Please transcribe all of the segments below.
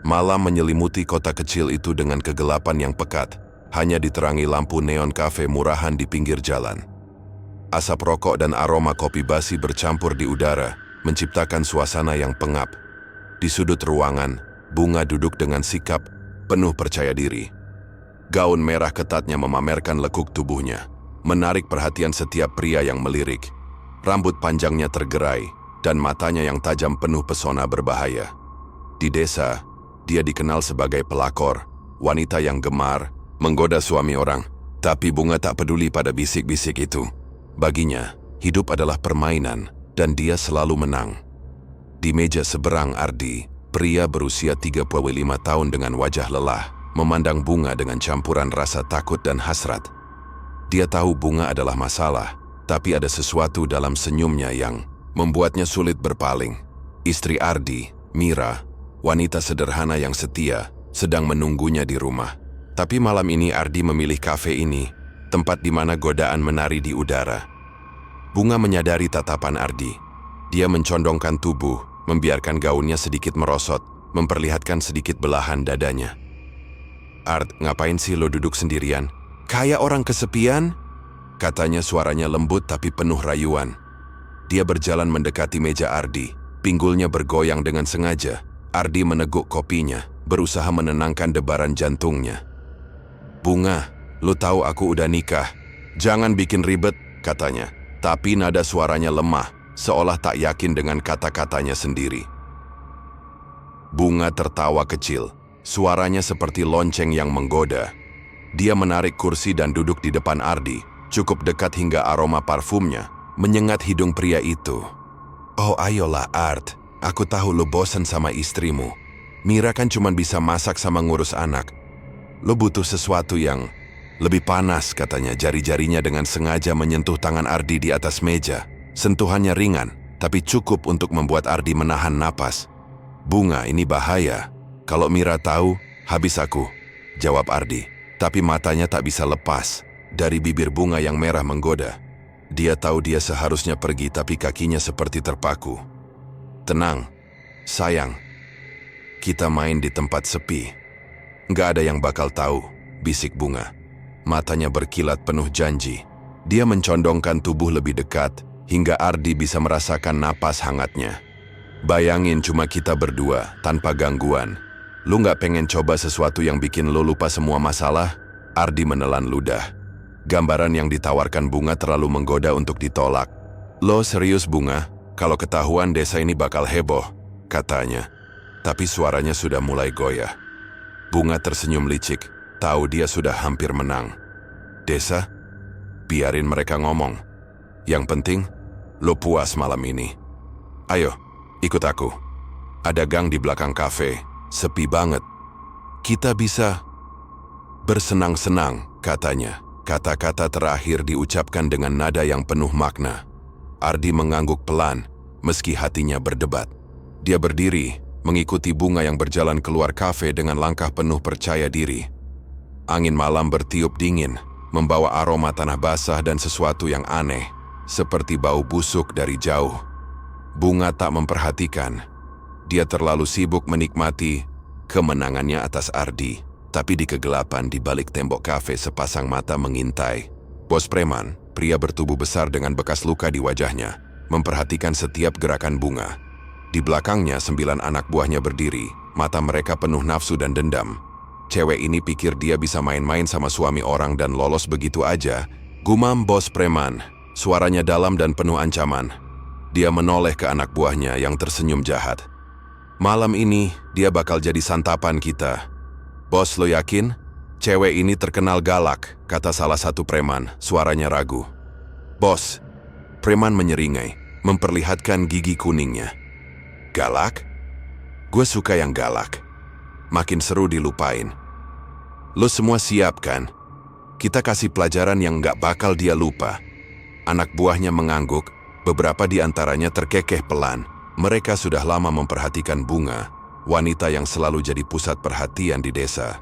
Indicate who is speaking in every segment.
Speaker 1: Malam menyelimuti kota kecil itu dengan kegelapan yang pekat, hanya diterangi lampu neon kafe murahan di pinggir jalan. Asap rokok dan aroma kopi basi bercampur di udara, menciptakan suasana yang pengap. Di sudut ruangan, Bunga duduk dengan sikap penuh percaya diri. Gaun merah ketatnya memamerkan lekuk tubuhnya, menarik perhatian setiap pria yang melirik. Rambut panjangnya tergerai, dan matanya yang tajam penuh pesona berbahaya. Di desa, dia dikenal sebagai pelakor, wanita yang gemar, menggoda suami orang. Tapi Bunga tak peduli pada bisik-bisik itu. Baginya, hidup adalah permainan, dan dia selalu menang. Di meja seberang Ardi, pria berusia 35 tahun dengan wajah lelah, memandang Bunga dengan campuran rasa takut dan hasrat. Dia tahu Bunga adalah masalah, tapi ada sesuatu dalam senyumnya yang membuatnya sulit berpaling. Istri Ardi, Mira, wanita sederhana yang setia, sedang menunggunya di rumah. Tapi malam ini Ardi memilih kafe ini, tempat di mana godaan menari di udara. Bunga menyadari tatapan Ardi. Dia mencondongkan tubuh, membiarkan gaunnya sedikit merosot, memperlihatkan sedikit belahan dadanya. "Art, ngapain sih lo duduk sendirian? Kayak orang kesepian?" Katanya suaranya lembut tapi penuh rayuan. Dia berjalan mendekati meja Ardi, pinggulnya bergoyang dengan sengaja. Ardi meneguk kopinya, berusaha menenangkan debaran jantungnya. "Bunga, lo tahu aku udah nikah. Jangan bikin ribet," katanya. Tapi nada suaranya lemah, seolah tak yakin dengan kata-katanya sendiri. Bunga tertawa kecil, suaranya seperti lonceng yang menggoda. Dia menarik kursi dan duduk di depan Ardi, cukup dekat hingga aroma parfumnya menyengat hidung pria itu. "Oh ayolah Art, aku tahu lo bosan sama istrimu. Mira kan cuma bisa masak sama ngurus anak. Lo butuh sesuatu yang lebih panas," katanya, jari-jarinya dengan sengaja menyentuh tangan Ardi di atas meja. Sentuhannya ringan, tapi cukup untuk membuat Ardi menahan napas. "Bunga, ini bahaya. Kalau Mira tahu, habis aku," jawab Ardi. Tapi matanya tak bisa lepas dari bibir Bunga yang merah menggoda. Dia tahu dia seharusnya pergi, tapi kakinya seperti terpaku. "Tenang, sayang. Kita main di tempat sepi. Nggak ada yang bakal tahu," bisik Bunga. Matanya berkilat penuh janji. Dia mencondongkan tubuh lebih dekat, hingga Ardi bisa merasakan napas hangatnya. "Bayangin cuma kita berdua, tanpa gangguan. Lu nggak pengen coba sesuatu yang bikin lu lupa semua masalah?" Ardi menelan ludah. Gambaran yang ditawarkan Bunga terlalu menggoda untuk ditolak. "Lo serius Bunga? Kalau ketahuan desa ini bakal heboh," katanya. Tapi suaranya sudah mulai goyah. Bunga tersenyum licik, tahu dia sudah hampir menang. "Desa? Biarin mereka ngomong. Yang penting, lo puas malam ini. Ayo, ikut aku. Ada gang di belakang kafe, sepi banget. Kita bisa bersenang-senang," katanya. Kata-kata terakhir diucapkan dengan nada yang penuh makna. Ardi mengangguk pelan, meski hatinya berdebat. Dia berdiri, mengikuti Bunga yang berjalan keluar kafe dengan langkah penuh percaya diri. Angin malam bertiup dingin, membawa aroma tanah basah dan sesuatu yang aneh, seperti bau busuk dari jauh. Bunga tak memperhatikan. Dia terlalu sibuk menikmati kemenangannya atas Ardi. Tapi di kegelapan di balik tembok kafe sepasang mata mengintai. Bos preman, pria bertubuh besar dengan bekas luka di wajahnya, memperhatikan setiap gerakan Bunga. Di belakangnya 9 anak buahnya berdiri, mata mereka penuh nafsu dan dendam. Cewek ini pikir dia bisa main-main sama suami orang dan lolos begitu aja, gumam bos preman. Suaranya dalam dan penuh ancaman. Dia menoleh ke anak buahnya yang tersenyum jahat. "Malam ini, dia bakal jadi santapan kita." "Bos, lo yakin? Cewek ini terkenal galak," kata salah satu preman, suaranya ragu. "Bos," preman menyeringai, memperlihatkan gigi kuningnya. "Galak? Gue suka yang galak. Makin seru dilupain. Lo semua siap kan? Kita kasih pelajaran yang gak bakal dia lupa." Anak buahnya mengangguk, beberapa di antaranya terkekeh pelan. Mereka sudah lama memperhatikan Bunga, wanita yang selalu jadi pusat perhatian di desa.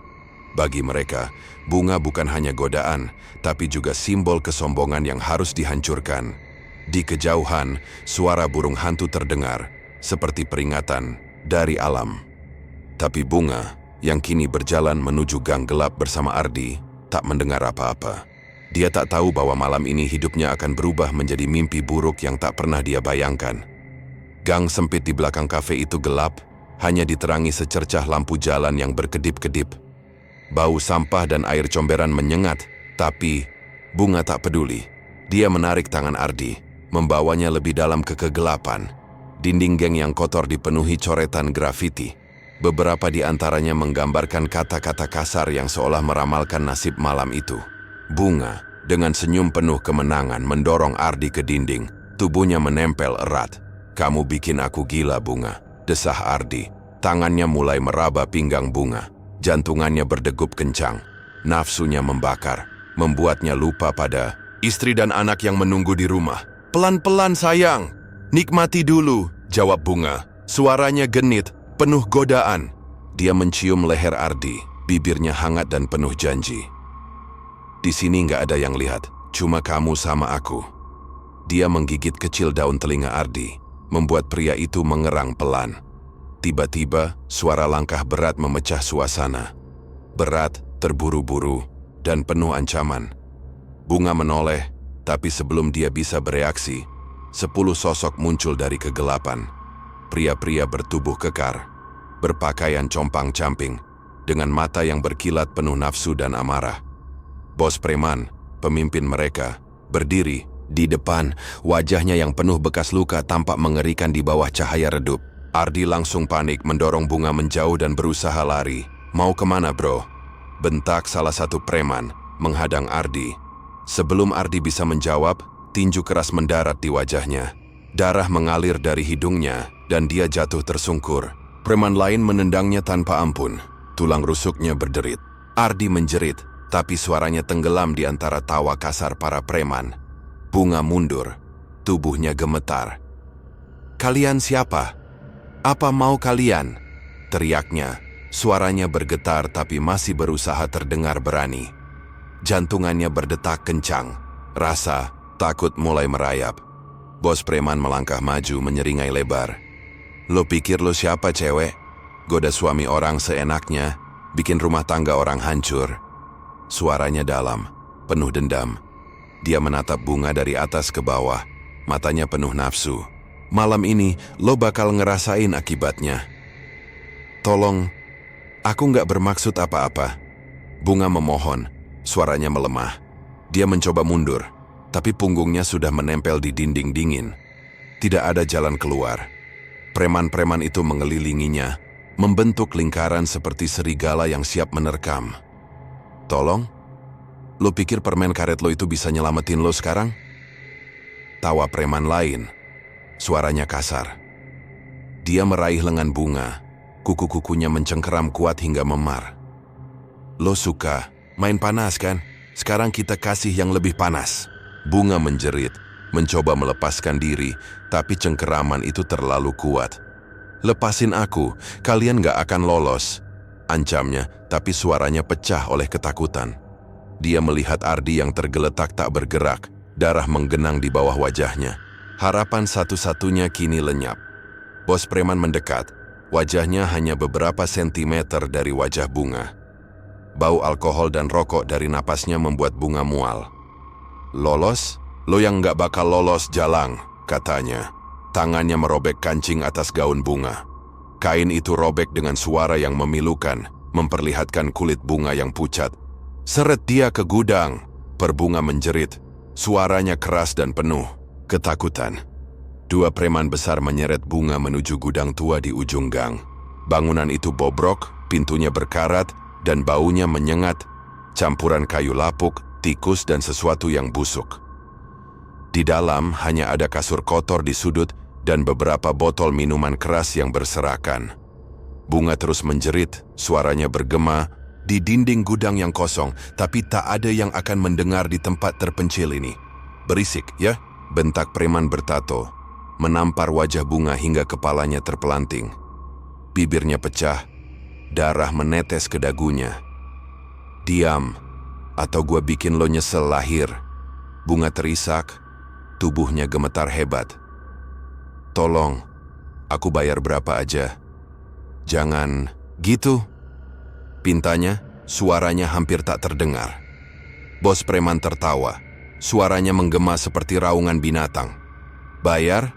Speaker 1: Bagi mereka, Bunga bukan hanya godaan, tapi juga simbol kesombongan yang harus dihancurkan. Di kejauhan, suara burung hantu terdengar, seperti peringatan dari alam. Tapi Bunga, yang kini berjalan menuju gang gelap bersama Ardi, tak mendengar apa-apa. Dia tak tahu bahwa malam ini hidupnya akan berubah menjadi mimpi buruk yang tak pernah dia bayangkan. Gang sempit di belakang kafe itu gelap, hanya diterangi secercah lampu jalan yang berkedip-kedip. Bau sampah dan air comberan menyengat, tapi Bunga tak peduli. Dia menarik tangan Ardi, membawanya lebih dalam ke kegelapan. Dinding geng yang kotor dipenuhi coretan grafiti. Beberapa di antaranya menggambarkan kata-kata kasar yang seolah meramalkan nasib malam itu. Bunga, dengan senyum penuh kemenangan, mendorong Ardi ke dinding. Tubuhnya menempel erat. "Kamu bikin aku gila, Bunga," desah Ardi. Tangannya mulai meraba pinggang Bunga. Jantungannya berdegup kencang. Nafsunya membakar, membuatnya lupa pada istri dan anak yang menunggu di rumah. "Pelan-pelan sayang, nikmati dulu," jawab Bunga. Suaranya genit, penuh godaan. Dia mencium leher Ardi, bibirnya hangat dan penuh janji. "Di sini nggak ada yang lihat, cuma kamu sama aku." Dia menggigit kecil daun telinga Ardi, membuat pria itu mengerang pelan. Tiba-tiba, suara langkah berat memecah suasana. Berat, terburu-buru, dan penuh ancaman. Bunga menoleh, tapi sebelum dia bisa bereaksi, 10 sosok muncul dari kegelapan. Pria-pria bertubuh kekar, berpakaian compang-camping, dengan mata yang berkilat penuh nafsu dan amarah. Bos preman, pemimpin mereka, berdiri di depan. Wajahnya yang penuh bekas luka tampak mengerikan di bawah cahaya redup. Ardi langsung panik, mendorong Bunga menjauh dan berusaha lari. "Mau kemana, bro?" bentak salah satu preman, menghadang Ardi. Sebelum Ardi bisa menjawab, tinju keras mendarat di wajahnya. Darah mengalir dari hidungnya, dan dia jatuh tersungkur. Preman lain menendangnya tanpa ampun. Tulang rusuknya berderit. Ardi menjerit, tapi suaranya tenggelam di antara tawa kasar para preman. Bunga mundur, tubuhnya gemetar. "Kalian siapa? Apa mau kalian?" teriaknya. Suaranya bergetar tapi masih berusaha terdengar berani. Jantungannya berdetak kencang. Rasa takut mulai merayap. Bos preman melangkah maju menyeringai lebar. "Lo pikir lo siapa, cewek? Goda suami orang seenaknya, bikin rumah tangga orang hancur." Suaranya dalam, penuh dendam. Dia menatap Bunga dari atas ke bawah, matanya penuh nafsu. "Malam ini, lo bakal ngerasain akibatnya." "Tolong, aku nggak bermaksud apa-apa." Bunga memohon, suaranya melemah. Dia mencoba mundur, tapi punggungnya sudah menempel di dinding dingin. Tidak ada jalan keluar. Preman-preman itu mengelilinginya, membentuk lingkaran seperti serigala yang siap menerkam. "Tolong? Lo pikir permen karet lo itu bisa nyelamatin lo sekarang?" Tawa preman lain. Suaranya kasar. Dia meraih lengan Bunga. Kuku-kukunya mencengkeram kuat hingga memar. "Lo suka main panas kan? Sekarang kita kasih yang lebih panas." Bunga menjerit, mencoba melepaskan diri, tapi cengkeraman itu terlalu kuat. "Lepasin aku, kalian gak akan lolos," ancamnya, tapi suaranya pecah oleh ketakutan. Dia melihat Ardi yang tergeletak tak bergerak, darah menggenang di bawah wajahnya. Harapan satu-satunya kini lenyap. Bos preman mendekat, wajahnya hanya beberapa sentimeter dari wajah Bunga. Bau alkohol dan rokok dari napasnya membuat Bunga mual. "Lolos? Lo yang gak bakal lolos, Jalang," katanya. Tangannya merobek kancing atas gaun Bunga. Kain itu robek dengan suara yang memilukan, memperlihatkan kulit Bunga yang pucat. "Seret dia ke gudang," Perbunga menjerit. Suaranya keras dan penuh ketakutan. Dua preman besar menyeret Bunga menuju gudang tua di ujung gang. Bangunan itu bobrok, pintunya berkarat, dan baunya menyengat, campuran kayu lapuk, tikus, dan sesuatu yang busuk. Di dalam hanya ada kasur kotor di sudut dan beberapa botol minuman keras yang berserakan. Bunga terus menjerit, suaranya bergema di dinding gudang yang kosong, tapi tak ada yang akan mendengar di tempat terpencil ini. "Berisik, ya?" bentak preman bertato, menampar wajah Bunga hingga kepalanya terpelanting. Bibirnya pecah, darah menetes ke dagunya. "Diam, atau gua bikin lo nyesel lahir." Bunga terisak, tubuhnya gemetar hebat. "Tolong, aku bayar berapa aja. Jangan Gitu. Pintanya, suaranya hampir tak terdengar. Bos preman tertawa. Suaranya menggema seperti raungan binatang. Bayar?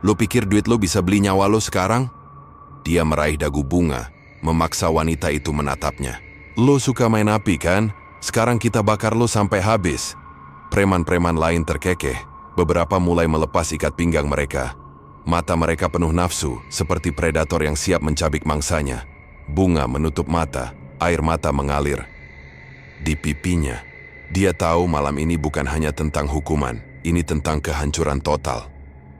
Speaker 1: Lu pikir duit lu bisa beli nyawa lu sekarang? Dia meraih dagu Bunga, memaksa wanita itu menatapnya. Lu suka main api kan? Sekarang kita bakar lu sampai habis. Preman-preman lain terkekeh. Beberapa mulai melepas ikat pinggang mereka. Mata mereka penuh nafsu, seperti predator yang siap mencabik mangsanya. Bunga menutup mata, air mata mengalir di pipinya. Dia tahu malam ini bukan hanya tentang hukuman, ini tentang kehancuran total.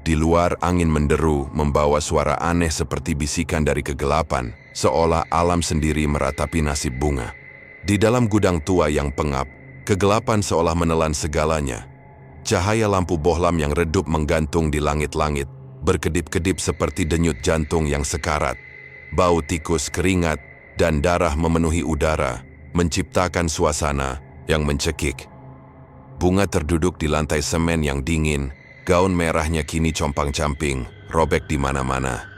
Speaker 1: Di luar angin menderu, membawa suara aneh seperti bisikan dari kegelapan, seolah alam sendiri meratapi nasib Bunga. Di dalam gudang tua yang pengap, kegelapan seolah menelan segalanya. Cahaya lampu bohlam yang redup menggantung di langit-langit, berkedip-kedip seperti denyut jantung yang sekarat. Bau tikus, keringat, dan darah memenuhi udara, menciptakan suasana yang mencekik. Bunga terduduk di lantai semen yang dingin, gaun merahnya kini compang-camping, robek di mana-mana.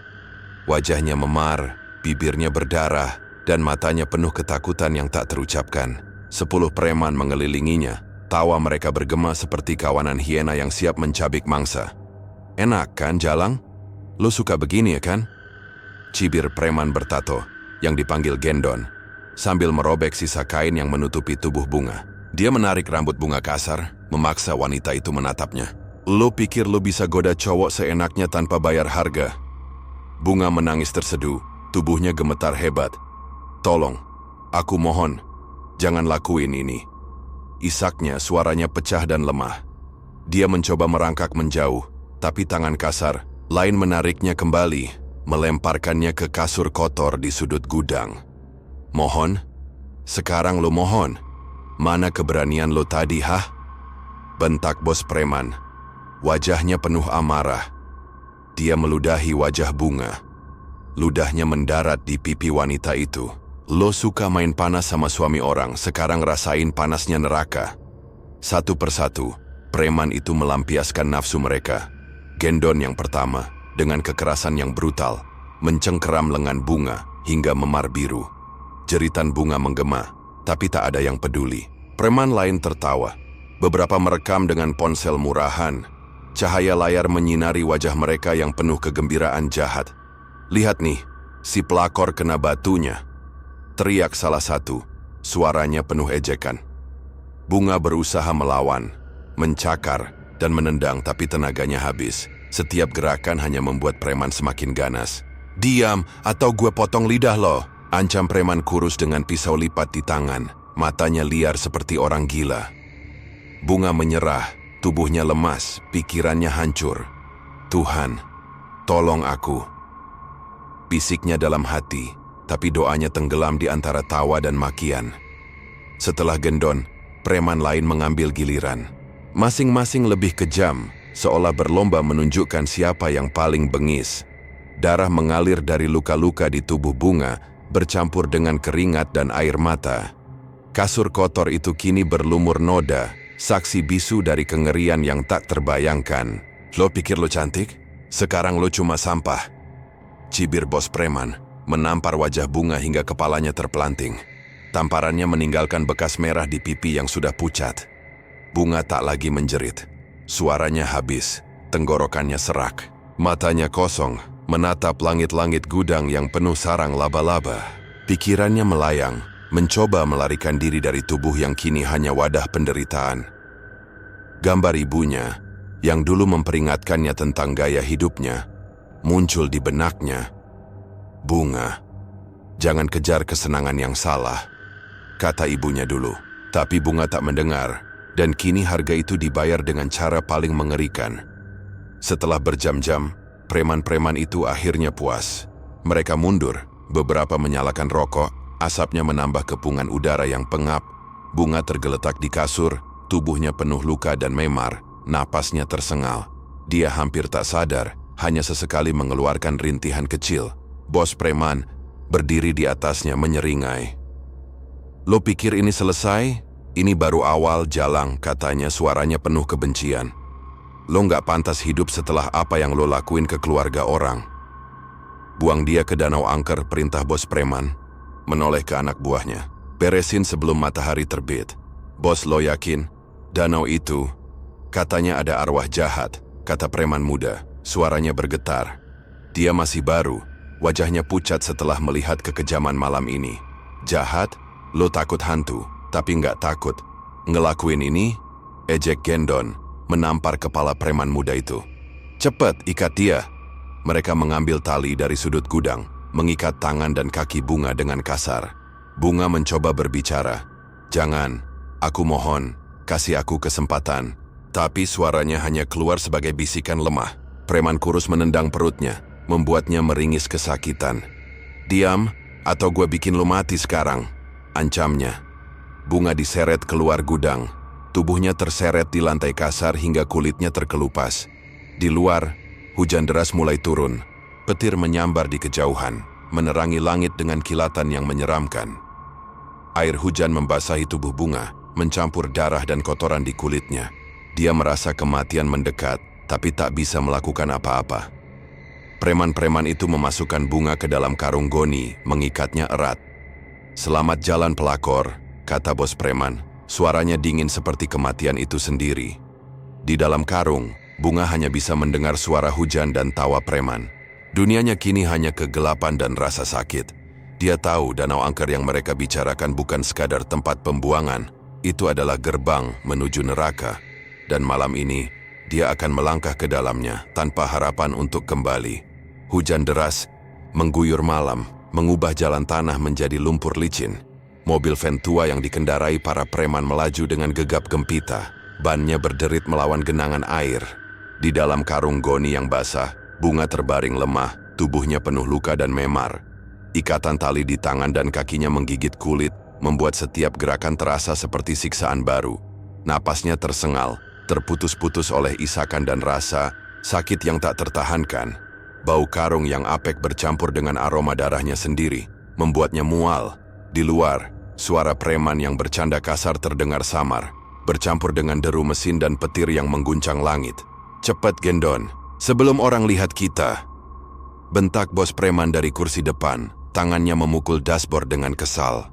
Speaker 1: Wajahnya memar, bibirnya berdarah, dan matanya penuh ketakutan yang tak terucapkan. 10 preman mengelilinginya, tawa mereka bergema seperti kawanan hiena yang siap mencabik mangsa. Enak kan, Jalang? Lu suka begini ya kan? Cibir preman bertato, yang dipanggil Gendon, sambil merobek sisa kain yang menutupi tubuh Bunga. Dia menarik rambut Bunga kasar, memaksa wanita itu menatapnya. Lu pikir lu bisa goda cowok seenaknya tanpa bayar harga? Bunga menangis terseduh, tubuhnya gemetar hebat. Tolong, aku mohon, jangan lakuin ini. Isaknya, suaranya pecah dan lemah. Dia mencoba merangkak menjauh, tapi tangan kasar lain menariknya kembali, melemparkannya ke kasur kotor di sudut gudang. Mohon? Sekarang lo mohon? Mana keberanian lo tadi, hah? Bentak bos preman. Wajahnya penuh amarah. Dia meludahi wajah Bunga. Ludahnya mendarat di pipi wanita itu. Lo suka main panas sama suami orang, sekarang rasain panasnya neraka. Satu persatu, preman itu melampiaskan nafsu mereka. Gendon yang pertama, dengan kekerasan yang brutal, mencengkeram lengan Bunga hingga memar biru. Jeritan Bunga menggema, tapi tak ada yang peduli. Preman lain tertawa. Beberapa merekam dengan ponsel murahan. Cahaya layar menyinari wajah mereka yang penuh kegembiraan jahat. Lihat nih, si pelakor kena batunya. Teriak salah satu, suaranya penuh ejekan. Bunga berusaha melawan, mencakar, dan menendang tapi tenaganya habis. Setiap gerakan hanya membuat preman semakin ganas. Diam, atau gue potong lidah lo, ancam preman kurus dengan pisau lipat di tangan. Matanya liar seperti orang gila. Bunga menyerah, tubuhnya lemas, pikirannya hancur. Tuhan, tolong aku. Bisiknya dalam hati, tapi doanya tenggelam di antara tawa dan makian. Setelah Gendon, preman lain mengambil giliran. Masing-masing lebih kejam, seolah berlomba menunjukkan siapa yang paling bengis. Darah mengalir dari luka-luka di tubuh Bunga, bercampur dengan keringat dan air mata. Kasur kotor itu kini berlumur noda, saksi bisu dari kengerian yang tak terbayangkan. Lo pikir lo cantik? Sekarang lo cuma sampah. Cibir bos preman, menampar wajah Bunga hingga kepalanya terpelanting. Tamparannya meninggalkan bekas merah di pipi yang sudah pucat. Bunga tak lagi menjerit. Suaranya habis, tenggorokannya serak. Matanya kosong, menatap langit-langit gudang yang penuh sarang laba-laba. Pikirannya melayang, mencoba melarikan diri dari tubuh yang kini hanya wadah penderitaan. Gambar ibunya, yang dulu memperingatkannya tentang gaya hidupnya, muncul di benaknya. Bunga, jangan kejar kesenangan yang salah, kata ibunya dulu. Tapi Bunga tak mendengar, dan kini harga itu dibayar dengan cara paling mengerikan. Setelah berjam-jam, preman-preman itu akhirnya puas. Mereka mundur, beberapa menyalakan rokok, asapnya menambah kepungan udara yang pengap. Bunga tergeletak di kasur, tubuhnya penuh luka dan memar, napasnya tersengal. Dia hampir tak sadar, hanya sesekali mengeluarkan rintihan kecil. Bos preman berdiri di atasnya menyeringai. Lo pikir ini selesai? Ini baru awal, Jalang, katanya, suaranya penuh kebencian. Lo nggak pantas hidup setelah apa yang lo lakuin ke keluarga orang. Buang dia ke danau angker, perintah bos preman. menoleh ke anak buahnya. Beresin sebelum matahari terbit. Bos, lo yakin? Danau itu, katanya ada arwah jahat, kata preman muda. Suaranya bergetar. Dia masih baru, wajahnya pucat setelah melihat kekejaman malam ini. Jahat? Lo takut hantu, tapi nggak takut ngelakuin ini? Ejek Gendon menampar kepala preman muda itu. Cepet, ikat dia. Mereka mengambil tali dari sudut gudang, mengikat tangan dan kaki Bunga dengan kasar. Bunga mencoba berbicara. Jangan, aku mohon, kasih aku kesempatan. Tapi suaranya hanya keluar sebagai bisikan lemah. Preman kurus menendang perutnya, membuatnya meringis kesakitan. Diam, atau gue bikin lu mati sekarang, ancamnya. Bunga diseret keluar gudang. Tubuhnya terseret di lantai kasar hingga kulitnya terkelupas. Di luar, hujan deras mulai turun. Petir menyambar di kejauhan, menerangi langit dengan kilatan yang menyeramkan. Air hujan membasahi tubuh Bunga, mencampur darah dan kotoran di kulitnya. Dia merasa kematian mendekat, tapi tak bisa melakukan apa-apa. Preman-preman itu memasukkan Bunga ke dalam karung goni, mengikatnya erat. Selamat jalan pelakor, kata bos preman. Suaranya dingin seperti kematian itu sendiri. Di dalam karung, Bunga hanya bisa mendengar suara hujan dan tawa preman. Dunianya kini hanya kegelapan dan rasa sakit. Dia tahu danau angker yang mereka bicarakan bukan sekadar tempat pembuangan. Itu adalah gerbang menuju neraka. Dan malam ini, dia akan melangkah ke dalamnya tanpa harapan untuk kembali. Hujan deras mengguyur malam, mengubah jalan tanah menjadi lumpur licin. Mobil van tua yang dikendarai para preman melaju dengan gegap gempita. Bannya berderit melawan genangan air. Di dalam karung goni yang basah, Bunga terbaring lemah, tubuhnya penuh luka dan memar. Ikatan tali di tangan dan kakinya menggigit kulit, membuat setiap gerakan terasa seperti siksaan baru. Napasnya tersengal, terputus-putus oleh isakan dan rasa sakit yang tak tertahankan. Bau karung yang apek bercampur dengan aroma darahnya sendiri, membuatnya mual. Di luar, suara preman yang bercanda kasar terdengar samar, bercampur dengan deru mesin dan petir yang mengguncang langit. Cepat, Gendon, sebelum orang lihat kita. Bentak bos preman dari kursi depan, tangannya memukul dashboard dengan kesal.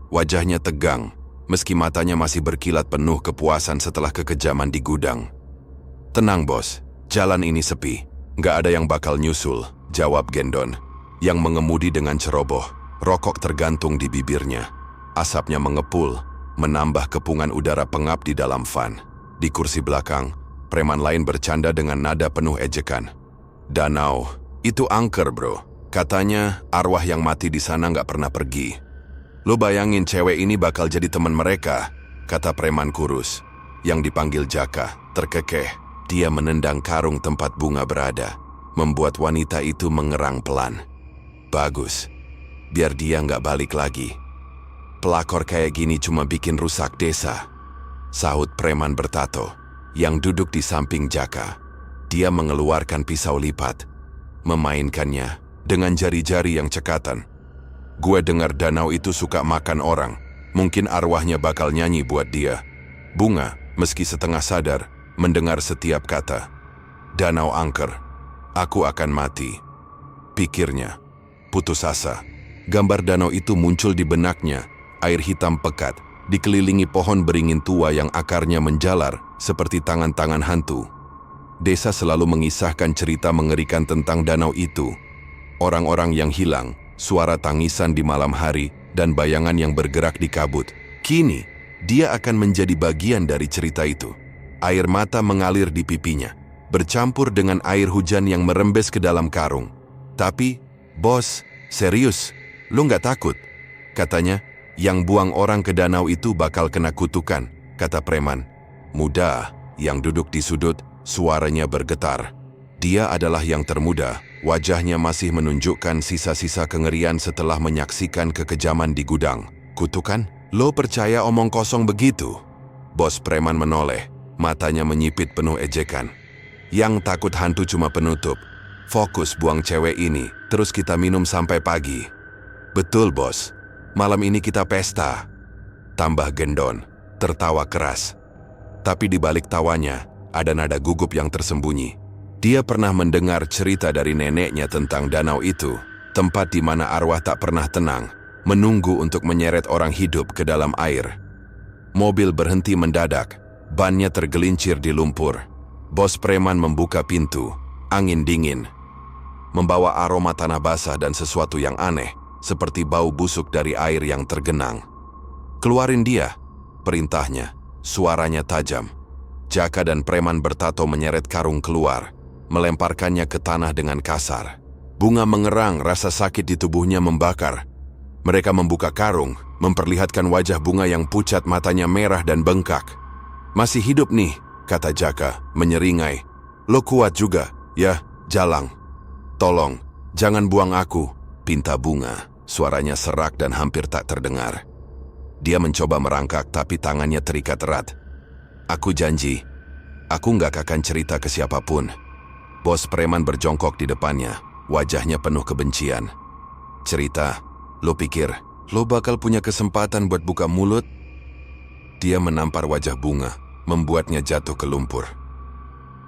Speaker 1: Wajahnya tegang, meski matanya masih berkilat penuh kepuasan setelah kekejaman di gudang. Tenang bos, jalan ini sepi. Nggak ada yang bakal nyusul, jawab Gendon, yang mengemudi dengan ceroboh. Rokok tergantung di bibirnya. Asapnya mengepul, menambah kepungan udara pengap di dalam van. Di kursi belakang, preman lain bercanda dengan nada penuh ejekan. Danau, itu angker bro. Katanya arwah yang mati di sana nggak pernah pergi. Lo bayangin cewek ini bakal jadi teman mereka, kata preman kurus, yang dipanggil Jaka, terkekeh. Dia menendang karung tempat Bunga berada, membuat wanita itu mengerang pelan. Bagus, biar dia nggak balik lagi. Pelakor kayak gini cuma bikin rusak desa, sahut preman bertato, yang duduk di samping Jaka. Dia mengeluarkan pisau lipat, memainkannya dengan jari-jari yang cekatan. Gue dengar danau itu suka makan orang. Mungkin arwahnya bakal nyanyi buat dia. Bunga, meski setengah sadar, mendengar setiap kata. Danau angker, aku akan mati, pikirnya. Putus asa. Gambar danau itu muncul di benaknya. Air hitam pekat, dikelilingi pohon beringin tua yang akarnya menjalar seperti tangan-tangan hantu. Desa selalu mengisahkan cerita mengerikan tentang danau itu. Orang-orang yang hilang, suara tangisan di malam hari, dan bayangan yang bergerak di kabut. Kini, dia akan menjadi bagian dari cerita itu. Air mata mengalir di pipinya, bercampur dengan air hujan yang merembes ke dalam karung. Tapi, bos, serius, lu nggak takut? Katanya, yang buang orang ke danau itu bakal kena kutukan, kata preman. Muda, yang duduk di sudut, suaranya bergetar. Dia adalah yang termuda. Wajahnya masih menunjukkan sisa-sisa kengerian setelah menyaksikan kekejaman di gudang. Kutukan? Lo percaya omong kosong begitu? Bos preman menoleh, matanya menyipit penuh ejekan. Yang takut hantu cuma penutup. Fokus buang cewek ini, terus kita minum sampai pagi. Betul bos, malam ini kita pesta. Tambah Gendon, tertawa keras. Tapi di balik tawanya, ada nada gugup yang tersembunyi. Dia pernah mendengar cerita dari neneknya tentang danau itu, tempat di mana arwah tak pernah tenang. menunggu untuk menyeret orang hidup ke dalam air. Mobil berhenti mendadak, bannya tergelincir di lumpur. Bos preman membuka pintu, angin dingin, membawa aroma tanah basah dan sesuatu yang aneh, seperti bau busuk dari air yang tergenang. "Keluarin dia," perintahnya, suaranya tajam. Jaka dan preman bertato menyeret karung keluar, melemparkannya ke tanah dengan kasar. Bunga mengerang, rasa sakit di tubuhnya membakar. Mereka membuka karung, memperlihatkan wajah Bunga yang pucat, matanya merah dan bengkak. "Masih hidup nih," kata Jaka, menyeringai. "Lo kuat juga, ya, Jalang. Tolong, jangan buang aku," pinta Bunga. Suaranya serak dan hampir tak terdengar. Dia mencoba merangkak tapi tangannya terikat erat. "Aku janji, aku nggak akan cerita ke siapapun." Bos preman berjongkok di depannya, wajahnya penuh kebencian. "Cerita? Lo pikir lo bakal punya kesempatan buat buka mulut?" Dia menampar wajah Bunga, membuatnya jatuh ke lumpur.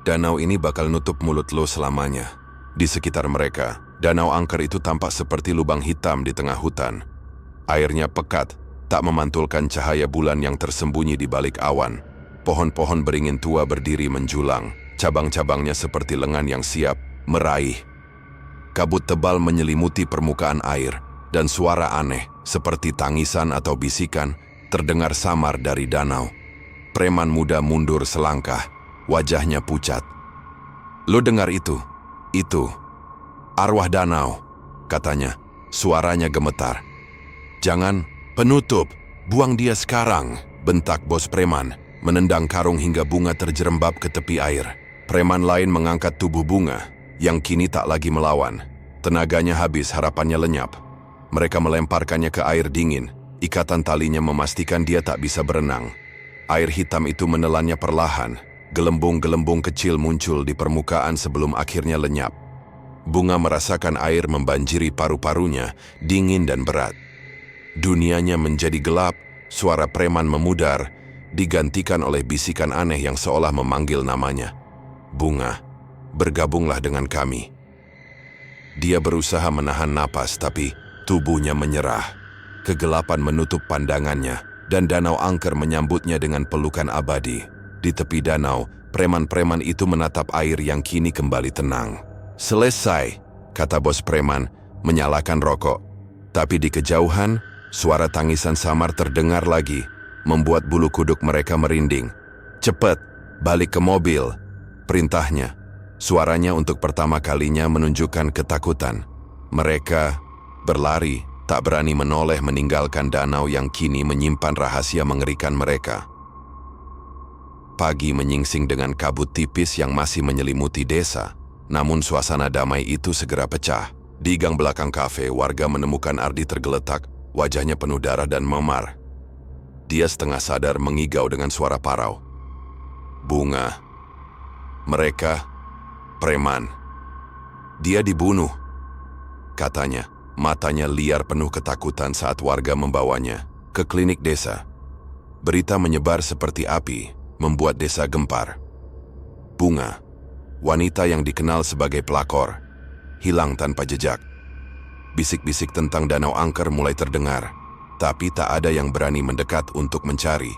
Speaker 1: "Danau ini bakal nutup mulut lo selamanya." Di sekitar mereka, danau angker itu tampak seperti lubang hitam di tengah hutan. Airnya pekat, tak memantulkan cahaya bulan yang tersembunyi di balik awan. Pohon-pohon beringin tua berdiri menjulang, cabang-cabangnya seperti lengan yang siap meraih. Kabut tebal menyelimuti permukaan air, dan suara aneh, seperti tangisan atau bisikan, terdengar samar dari danau. Preman muda mundur selangkah, wajahnya pucat. "Lo dengar itu? Itu arwah danau," katanya. Suaranya gemetar. "Jangan, penutup, buang dia sekarang," bentak bos preman, menendang karung hingga Bunga terjerembab ke tepi air. Preman lain mengangkat tubuh Bunga, yang kini tak lagi melawan. Tenaganya habis, harapannya lenyap. Mereka melemparkannya ke air dingin. Ikatan talinya memastikan dia tak bisa berenang. Air hitam itu menelannya perlahan. Gelembung-gelembung kecil muncul di permukaan sebelum akhirnya lenyap. Bunga merasakan air membanjiri paru-parunya, dingin dan berat. Dunianya menjadi gelap, suara preman memudar, digantikan oleh bisikan aneh yang seolah memanggil namanya. "Bunga, bergabunglah dengan kami." Dia berusaha menahan napas, tapi tubuhnya menyerah. Kegelapan menutup pandangannya, dan danau angker menyambutnya dengan pelukan abadi. Di tepi danau, preman-preman itu menatap air yang kini kembali tenang. "Selesai," kata bos preman, menyalakan rokok. Tapi di kejauhan, suara tangisan samar terdengar lagi, membuat bulu kuduk mereka merinding. "Cepat, balik ke mobil," perintahnya. Suaranya untuk pertama kalinya menunjukkan ketakutan. Mereka berlari, tak berani menoleh meninggalkan danau yang kini menyimpan rahasia mengerikan mereka. Pagi menyingsing dengan kabut tipis yang masih menyelimuti desa, namun suasana damai itu segera pecah. Di gang belakang kafe, warga menemukan Ardi tergeletak, wajahnya penuh darah dan memar. Dia setengah sadar mengigau dengan suara parau. "Bunga, mereka preman. Dia dibunuh," katanya. Matanya liar penuh ketakutan saat warga membawanya ke klinik desa. Berita menyebar seperti api, membuat desa gempar. Bunga, wanita yang dikenal sebagai pelakor, hilang tanpa jejak. Bisik-bisik tentang danau angker mulai terdengar, tapi tak ada yang berani mendekat untuk mencari.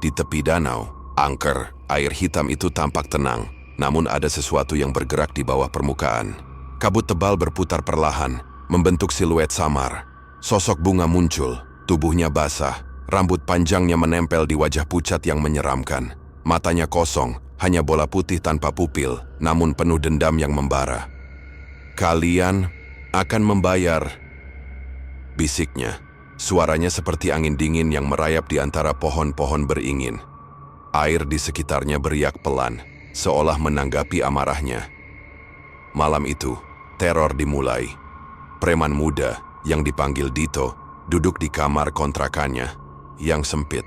Speaker 1: Di tepi danau angker, air hitam itu tampak tenang, namun ada sesuatu yang bergerak di bawah permukaan. Kabut tebal berputar perlahan, membentuk siluet samar. Sosok Bunga muncul, tubuhnya basah, rambut panjangnya menempel di wajah pucat yang menyeramkan. Matanya kosong, hanya bola putih tanpa pupil, namun penuh dendam yang membara. "Kalian akan membayar," bisiknya. Suaranya seperti angin dingin yang merayap di antara pohon-pohon beringin. Air di sekitarnya beriak pelan, seolah menanggapi amarahnya. Malam itu, teror dimulai. Preman muda, yang dipanggil Dito, duduk di kamar kontrakannya, yang sempit.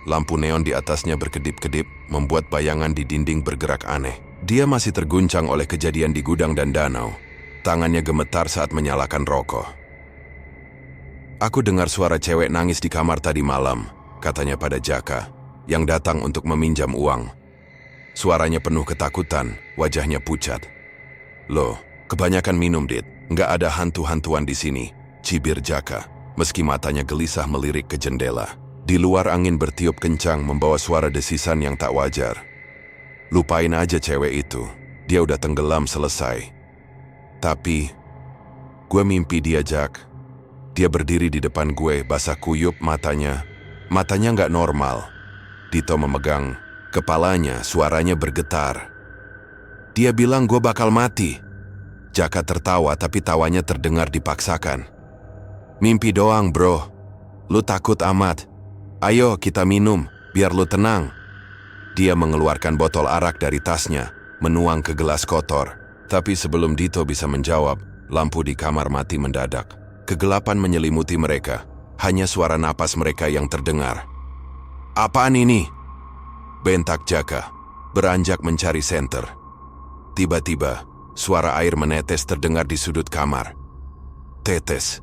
Speaker 1: Lampu neon di atasnya berkedip-kedip, membuat bayangan di dinding bergerak aneh. Dia masih terguncang oleh kejadian di gudang dan danau. Tangannya gemetar saat menyalakan rokok. "Aku dengar suara cewek nangis di kamar tadi malam," katanya pada Jaka, yang datang untuk meminjam uang. Suaranya penuh ketakutan, wajahnya pucat. "Loh, kebanyakan minum, Dit. Nggak ada hantu-hantuan di sini," cibir Jaka, meski matanya gelisah melirik ke jendela. Di luar angin bertiup kencang membawa suara desisan yang tak wajar. Lupain aja cewek itu, dia udah tenggelam selesai. Tapi, gue mimpi dia, Jack. Dia berdiri di depan gue, basah kuyup matanya nggak normal. Dito memegang kepalanya, suaranya bergetar. Dia bilang gue bakal mati. Jaka tertawa tapi tawanya terdengar dipaksakan. Mimpi doang bro, lu takut amat. Ayo kita minum, biar lu tenang. Dia mengeluarkan botol arak dari tasnya, menuang ke gelas kotor. Tapi sebelum Dito bisa menjawab, lampu di kamar mati mendadak. Kegelapan menyelimuti mereka, hanya suara napas mereka yang terdengar. Apaan ini? Bentak Jaka, beranjak mencari senter. Tiba-tiba, suara air menetes terdengar di sudut kamar. Tetes,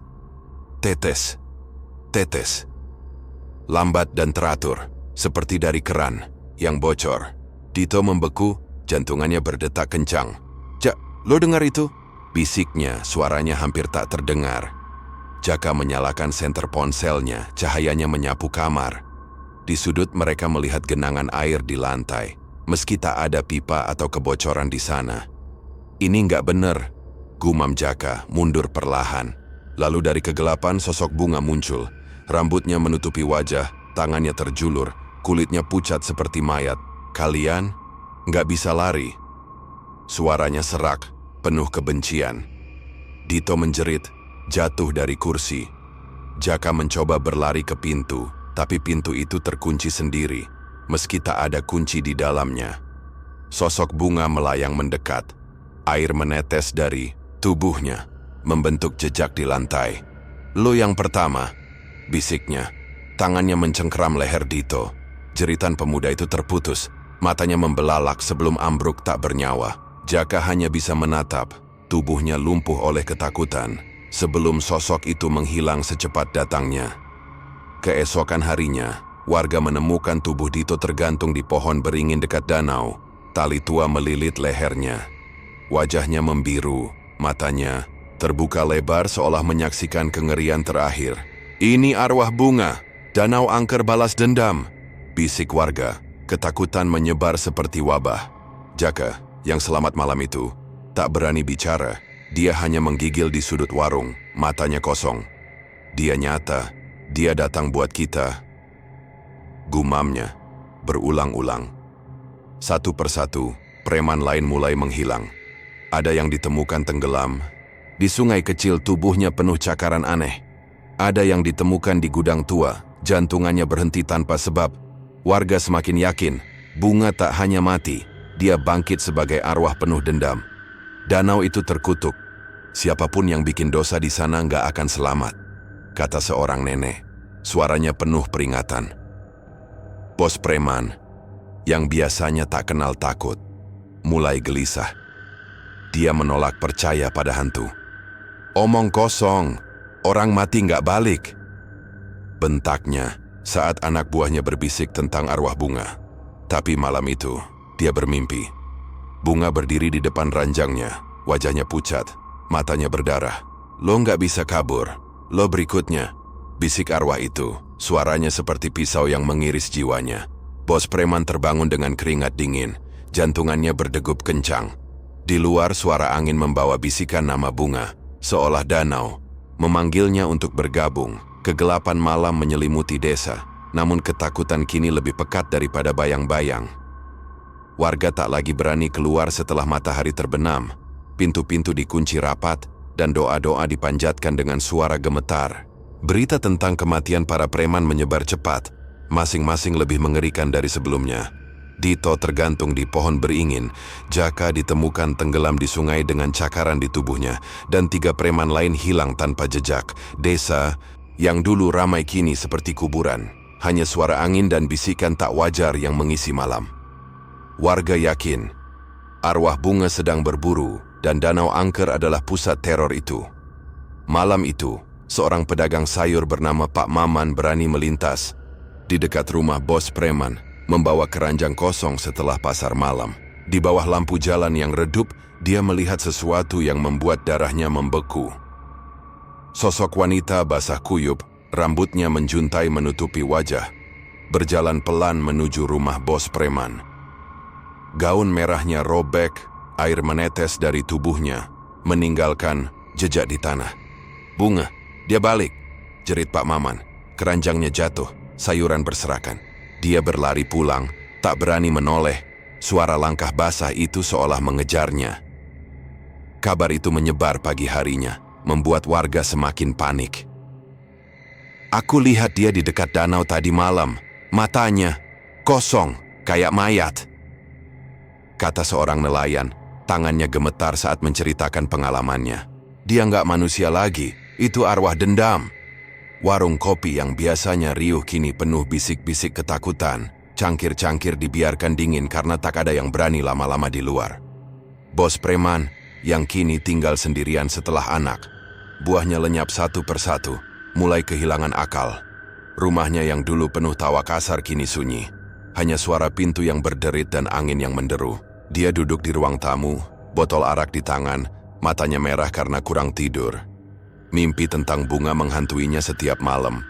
Speaker 1: tetes, tetes. Lambat dan teratur, seperti dari keran yang bocor. Dito membeku, jantungannya berdetak kencang. Jak, lo dengar itu? Bisiknya, suaranya hampir tak terdengar. Jaka menyalakan senter ponselnya, cahayanya menyapu kamar. Di sudut mereka melihat genangan air di lantai, meski tak ada pipa atau kebocoran di sana. Ini nggak bener, gumam Jaka, mundur perlahan. Lalu dari kegelapan sosok Bunga muncul. Rambutnya menutupi wajah, tangannya terjulur, kulitnya pucat seperti mayat. Kalian nggak bisa lari. Suaranya serak, penuh kebencian. Dito menjerit, jatuh dari kursi. Jaka mencoba berlari ke pintu, tapi pintu itu terkunci sendiri, meski tak ada kunci di dalamnya. Sosok Bunga melayang mendekat. Air menetes dari tubuhnya, membentuk jejak di lantai. Lo yang pertama, bisiknya. Tangannya mencengkeram leher Dito. Jeritan pemuda itu terputus, matanya membelalak sebelum ambruk tak bernyawa. Jaka hanya bisa menatap, tubuhnya lumpuh oleh ketakutan, sebelum sosok itu menghilang secepat datangnya. Keesokan harinya, warga menemukan tubuh Dito tergantung di pohon beringin dekat danau. Tali tua melilit lehernya. Wajahnya membiru, matanya terbuka lebar seolah menyaksikan kengerian terakhir. Ini arwah Bunga, danau angker balas dendam, bisik warga. Ketakutan menyebar seperti wabah. Jaka, yang selamat malam itu, tak berani bicara. Dia hanya menggigil di sudut warung, matanya kosong. Dia nyata, dia datang buat kita. Gumamnya, berulang-ulang. Satu persatu, preman lain mulai menghilang. Ada yang ditemukan tenggelam. Di sungai kecil tubuhnya penuh cakaran aneh. Ada yang ditemukan di gudang tua, jantungannya berhenti tanpa sebab. Warga semakin yakin, Bunga tak hanya mati, dia bangkit sebagai arwah penuh dendam. Danau itu terkutuk. Siapapun yang bikin dosa di sana nggak akan selamat, kata seorang nenek. Suaranya penuh peringatan. Bos preman, yang biasanya tak kenal takut, mulai gelisah. Dia menolak percaya pada hantu. Omong kosong, orang mati nggak balik, bentaknya saat anak buahnya berbisik tentang arwah Bunga. Tapi malam itu, dia bermimpi. Bunga berdiri di depan ranjangnya, wajahnya pucat, matanya berdarah. Lo nggak bisa kabur, lo berikutnya, bisik arwah itu. Suaranya seperti pisau yang mengiris jiwanya. Bos preman terbangun dengan keringat dingin, jantungannya berdegup kencang. Di luar suara angin membawa bisikan nama Bunga, seolah danau memanggilnya untuk bergabung. Kegelapan malam menyelimuti desa, namun ketakutan kini lebih pekat daripada bayang-bayang. Warga tak lagi berani keluar setelah matahari terbenam. Pintu-pintu dikunci rapat, dan doa-doa dipanjatkan dengan suara gemetar. Berita tentang kematian para preman menyebar cepat, masing-masing lebih mengerikan dari sebelumnya. Dito tergantung di pohon beringin, Jaka ditemukan tenggelam di sungai dengan cakaran di tubuhnya, dan 3 preman lain hilang tanpa jejak. Desa yang dulu ramai kini seperti kuburan, hanya suara angin dan bisikan tak wajar yang mengisi malam. Warga yakin, arwah Bunga sedang berburu, dan danau angker adalah pusat teror itu. Malam itu, seorang pedagang sayur bernama Pak Maman berani melintas di dekat rumah bos preman, membawa keranjang kosong setelah pasar malam. Di bawah lampu jalan yang redup, dia melihat sesuatu yang membuat darahnya membeku. Sosok wanita basah kuyup, rambutnya menjuntai menutupi wajah, berjalan pelan menuju rumah bos preman. Gaun merahnya robek, air menetes dari tubuhnya, meninggalkan jejak di tanah. "Bunga, dia balik!" jerit Pak Maman. Keranjangnya jatuh, sayuran berserakan. Dia berlari pulang, tak berani menoleh. Suara langkah basah itu seolah mengejarnya. Kabar itu menyebar pagi harinya, membuat warga semakin panik. "Aku lihat dia di dekat danau tadi malam. Matanya kosong, kayak mayat," kata seorang nelayan. Tangannya gemetar saat menceritakan pengalamannya. "Dia nggak manusia lagi, itu arwah dendam." Warung kopi yang biasanya riuh kini penuh bisik-bisik ketakutan. Cangkir-cangkir dibiarkan dingin karena tak ada yang berani lama-lama di luar. Bos preman yang kini tinggal sendirian setelah anak, buahnya lenyap satu persatu, mulai kehilangan akal. Rumahnya yang dulu penuh tawa kasar kini sunyi. Hanya suara pintu yang berderit dan angin yang menderu. Dia duduk di ruang tamu, botol arak di tangan, matanya merah karena kurang tidur. Mimpi tentang Bunga menghantuinya setiap malam.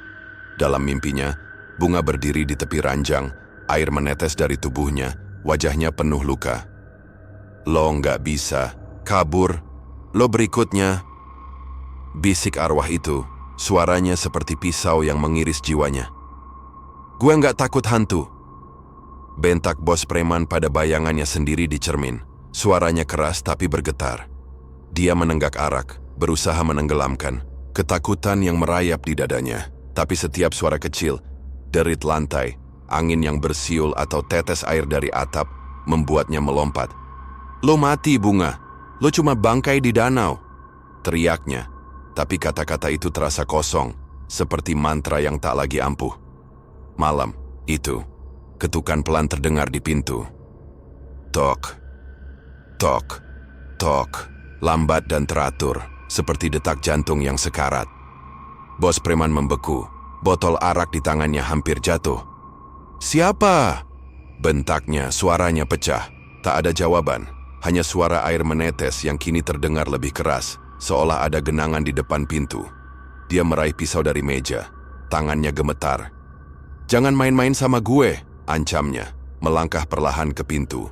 Speaker 1: Dalam mimpinya, Bunga berdiri di tepi ranjang, air menetes dari tubuhnya, wajahnya penuh luka. "Lo nggak bisa kabur, lo berikutnya," bisik arwah itu, suaranya seperti pisau yang mengiris jiwanya. "Gue nggak takut hantu," bentak bos preman pada bayangannya sendiri di cermin. Suaranya keras tapi bergetar. Dia menenggak arak, berusaha menenggelamkan ketakutan yang merayap di dadanya. Tapi setiap suara kecil, derit lantai, angin yang bersiul atau tetes air dari atap, membuatnya melompat. "Lo mati, Bunga. Lo cuma bangkai di danau," teriaknya. Tapi kata-kata itu terasa kosong, seperti mantra yang tak lagi ampuh. Malam itu, ketukan pelan terdengar di pintu. Tok, tok, tok, lambat dan teratur, seperti detak jantung yang sekarat. Bos preman membeku, botol arak di tangannya hampir jatuh. "Siapa?" bentaknya, suaranya pecah. Tak ada jawaban, hanya suara air menetes yang kini terdengar lebih keras, seolah ada genangan di depan pintu. Dia meraih pisau dari meja, tangannya gemetar. "Jangan main-main sama gue," ancamnya, melangkah perlahan ke pintu.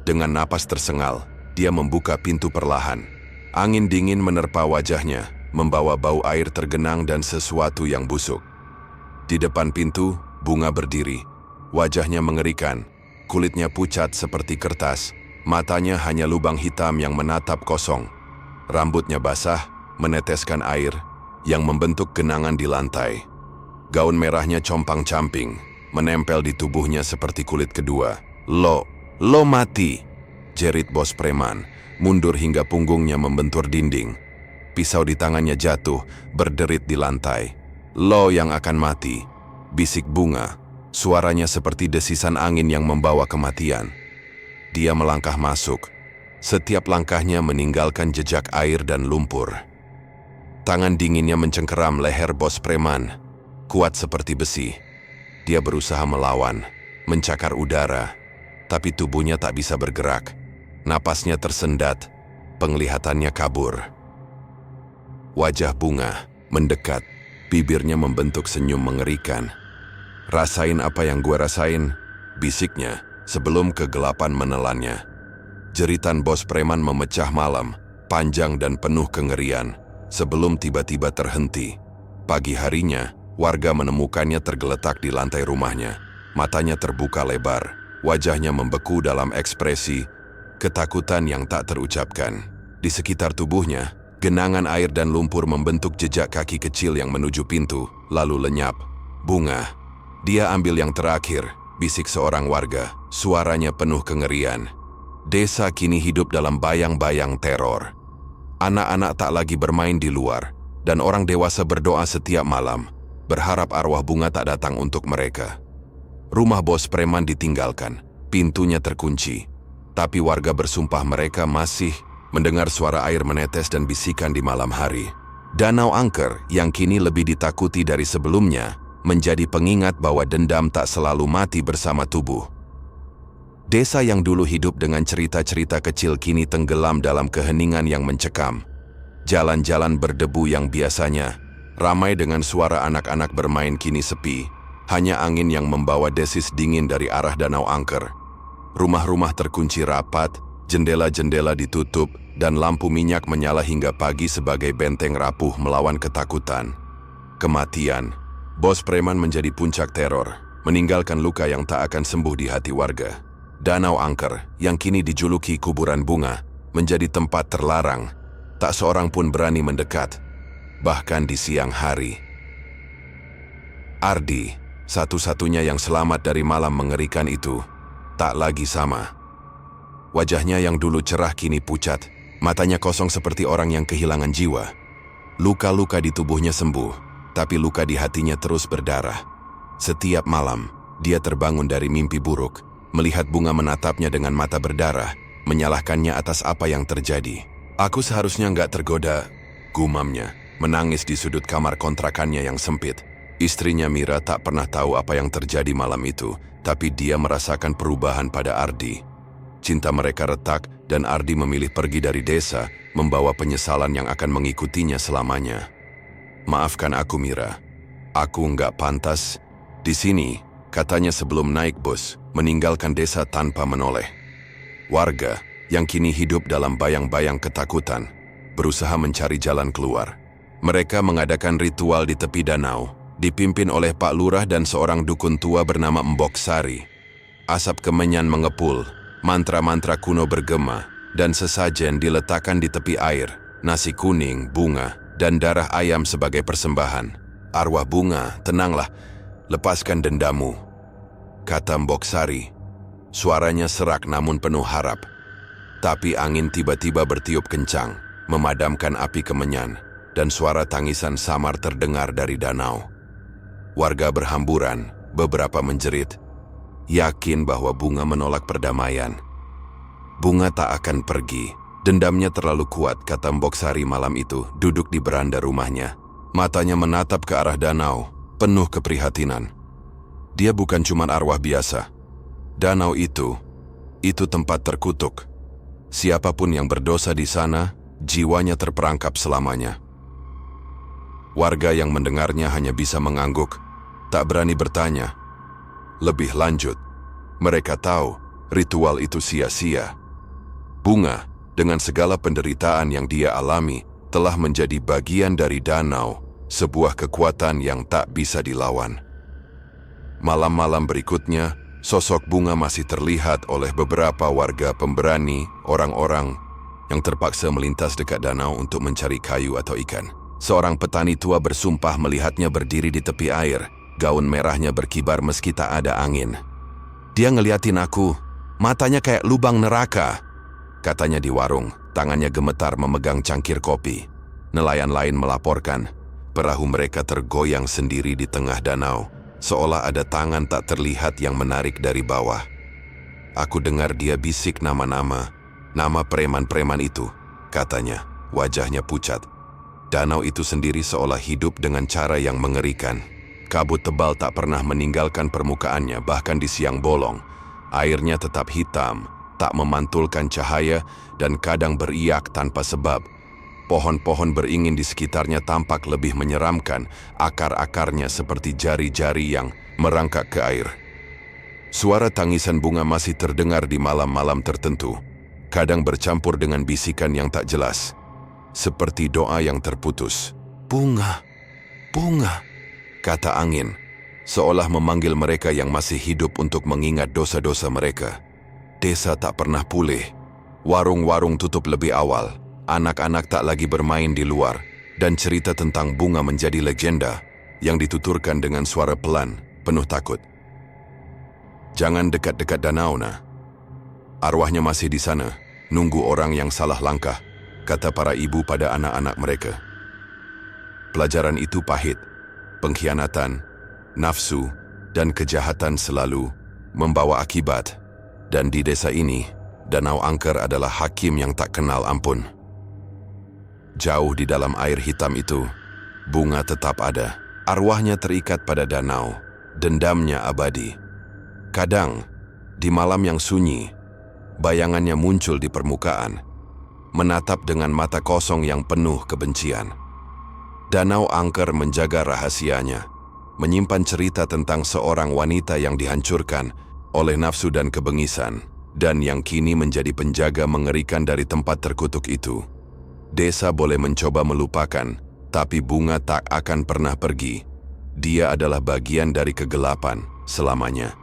Speaker 1: Dengan napas tersengal, dia membuka pintu perlahan. Angin dingin menerpa wajahnya, membawa bau air tergenang dan sesuatu yang busuk. Di depan pintu, Bunga berdiri. Wajahnya mengerikan, kulitnya pucat seperti kertas, matanya hanya lubang hitam yang menatap kosong. Rambutnya basah, meneteskan air, yang membentuk genangan di lantai. Gaun merahnya compang-camping, menempel di tubuhnya seperti kulit kedua. Lo mati," jerit bos preman, mundur hingga punggungnya membentur dinding. Pisau di tangannya jatuh, berderit di lantai. "Lo yang akan mati," bisik Bunga, suaranya seperti desisan angin yang membawa kematian. Dia melangkah masuk. Setiap langkahnya meninggalkan jejak air dan lumpur. Tangan dinginnya mencengkeram leher bos preman, kuat seperti besi. Dia berusaha melawan, mencakar udara, tapi tubuhnya tak bisa bergerak. Napasnya tersendat, penglihatannya kabur. Wajah Bunga mendekat, bibirnya membentuk senyum mengerikan. "Rasain apa yang gue rasain," bisiknya sebelum kegelapan menelannya. Jeritan bos preman memecah malam, panjang dan penuh kengerian, sebelum tiba-tiba terhenti. Pagi harinya, warga menemukannya tergeletak di lantai rumahnya. Matanya terbuka lebar, wajahnya membeku dalam ekspresi ketakutan yang tak terucapkan. Di sekitar tubuhnya, genangan air dan lumpur membentuk jejak kaki kecil yang menuju pintu, lalu lenyap. "Bunga, dia ambil yang terakhir," bisik seorang warga, suaranya penuh kengerian. Desa kini hidup dalam bayang-bayang teror. Anak-anak tak lagi bermain di luar, dan orang dewasa berdoa setiap malam, berharap arwah Bunga tak datang untuk mereka. Rumah bos preman ditinggalkan, pintunya terkunci. Tapi warga bersumpah mereka masih mendengar suara air menetes dan bisikan di malam hari. Danau angker yang kini lebih ditakuti dari sebelumnya, menjadi pengingat bahwa dendam tak selalu mati bersama tubuh. Desa yang dulu hidup dengan cerita-cerita kecil kini tenggelam dalam keheningan yang mencekam. Jalan-jalan berdebu yang biasanya ramai dengan suara anak-anak bermain kini sepi. Hanya angin yang membawa desis dingin dari arah Danau Angker. Rumah-rumah terkunci rapat, jendela-jendela ditutup, dan lampu minyak menyala hingga pagi sebagai benteng rapuh melawan ketakutan. Kematian, bos preman menjadi puncak teror, meninggalkan luka yang tak akan sembuh di hati warga. Danau Angker, yang kini dijuluki kuburan bunga, menjadi tempat terlarang. Tak seorang pun berani mendekat, bahkan di siang hari. Ardi, satu-satunya yang selamat dari malam mengerikan itu, tak lagi sama. Wajahnya yang dulu cerah kini pucat, matanya kosong seperti orang yang kehilangan jiwa. Luka-luka di tubuhnya sembuh, tapi luka di hatinya terus berdarah. Setiap malam, dia terbangun dari mimpi buruk, melihat bunga menatapnya dengan mata berdarah, menyalahkannya atas apa yang terjadi. Aku seharusnya nggak tergoda, gumamnya, menangis di sudut kamar kontrakannya yang sempit. Istrinya Mira tak pernah tahu apa yang terjadi malam itu, tapi dia merasakan perubahan pada Ardi. Cinta mereka retak dan Ardi memilih pergi dari desa, membawa penyesalan yang akan mengikutinya selamanya. Maafkan aku Mira, aku nggak pantas di sini, katanya sebelum naik bus, meninggalkan desa tanpa menoleh. Warga, yang kini hidup dalam bayang-bayang ketakutan, berusaha mencari jalan keluar. Mereka mengadakan ritual di tepi danau, dipimpin oleh Pak Lurah dan seorang dukun tua bernama Mbok Sari. Asap kemenyan mengepul, mantra-mantra kuno bergema, dan sesajen diletakkan di tepi air, nasi kuning, bunga, dan darah ayam sebagai persembahan. Arwah bunga, tenanglah, lepaskan dendammu, kata Mbok Sari. Suaranya serak namun penuh harap. Tapi angin tiba-tiba bertiup kencang, memadamkan api kemenyan, dan suara tangisan samar terdengar dari danau. Warga berhamburan, beberapa menjerit, yakin bahwa bunga menolak perdamaian. Bunga tak akan pergi, dendamnya terlalu kuat, kata Mbok Sari malam itu, duduk di beranda rumahnya. Matanya menatap ke arah danau, penuh keprihatinan. Dia bukan cuma arwah biasa. Danau itu tempat terkutuk. Siapapun yang berdosa di sana, jiwanya terperangkap selamanya. Warga yang mendengarnya hanya bisa mengangguk, tak berani bertanya. Lebih lanjut, mereka tahu ritual itu sia-sia. Bunga, dengan segala penderitaan yang dia alami, telah menjadi bagian dari danau, sebuah kekuatan yang tak bisa dilawan. Malam-malam berikutnya, sosok bunga masih terlihat oleh beberapa warga pemberani, orang-orang yang terpaksa melintas dekat danau untuk mencari kayu atau ikan. Seorang petani tua bersumpah melihatnya berdiri di tepi air, gaun merahnya berkibar meski tak ada angin. Dia ngeliatin aku, matanya kayak lubang neraka, katanya di warung, tangannya gemetar memegang cangkir kopi. Nelayan lain melaporkan, perahu mereka tergoyang sendiri di tengah danau, seolah ada tangan tak terlihat yang menarik dari bawah. Aku dengar dia bisik nama-nama, nama preman-preman itu, katanya, wajahnya pucat. Danau itu sendiri seolah hidup dengan cara yang mengerikan. Kabut tebal tak pernah meninggalkan permukaannya bahkan di siang bolong. Airnya tetap hitam, tak memantulkan cahaya dan kadang beriak tanpa sebab. Pohon-pohon beringin di sekitarnya tampak lebih menyeramkan, akar-akarnya seperti jari-jari yang merangkak ke air. Suara tangisan bunga masih terdengar di malam-malam tertentu, kadang bercampur dengan bisikan yang tak jelas. Seperti doa yang terputus. Bunga, bunga, kata angin, seolah memanggil mereka yang masih hidup untuk mengingat dosa-dosa mereka. Desa tak pernah pulih. Warung-warung tutup lebih awal. Anak-anak tak lagi bermain di luar. Dan cerita tentang bunga menjadi legenda yang dituturkan dengan suara pelan, penuh takut. Jangan dekat-dekat danau, nah. Arwahnya masih di sana, nunggu orang yang salah langkah, kata para ibu pada anak-anak mereka. Pelajaran itu pahit. Pengkhianatan, nafsu, dan kejahatan selalu membawa akibat. Dan di desa ini, Danau Angker adalah hakim yang tak kenal ampun. Jauh di dalam air hitam itu, bunga tetap ada. Arwahnya terikat pada danau, dendamnya abadi. Kadang, di malam yang sunyi, bayangannya muncul di permukaan. menatap dengan mata kosong yang penuh kebencian. Danau angker menjaga rahasianya, menyimpan cerita tentang seorang wanita yang dihancurkan oleh nafsu dan kebengisan, dan yang kini menjadi penjaga mengerikan dari tempat terkutuk itu. Desa boleh mencoba melupakan, tapi bunga tak akan pernah pergi. Dia adalah bagian dari kegelapan selamanya.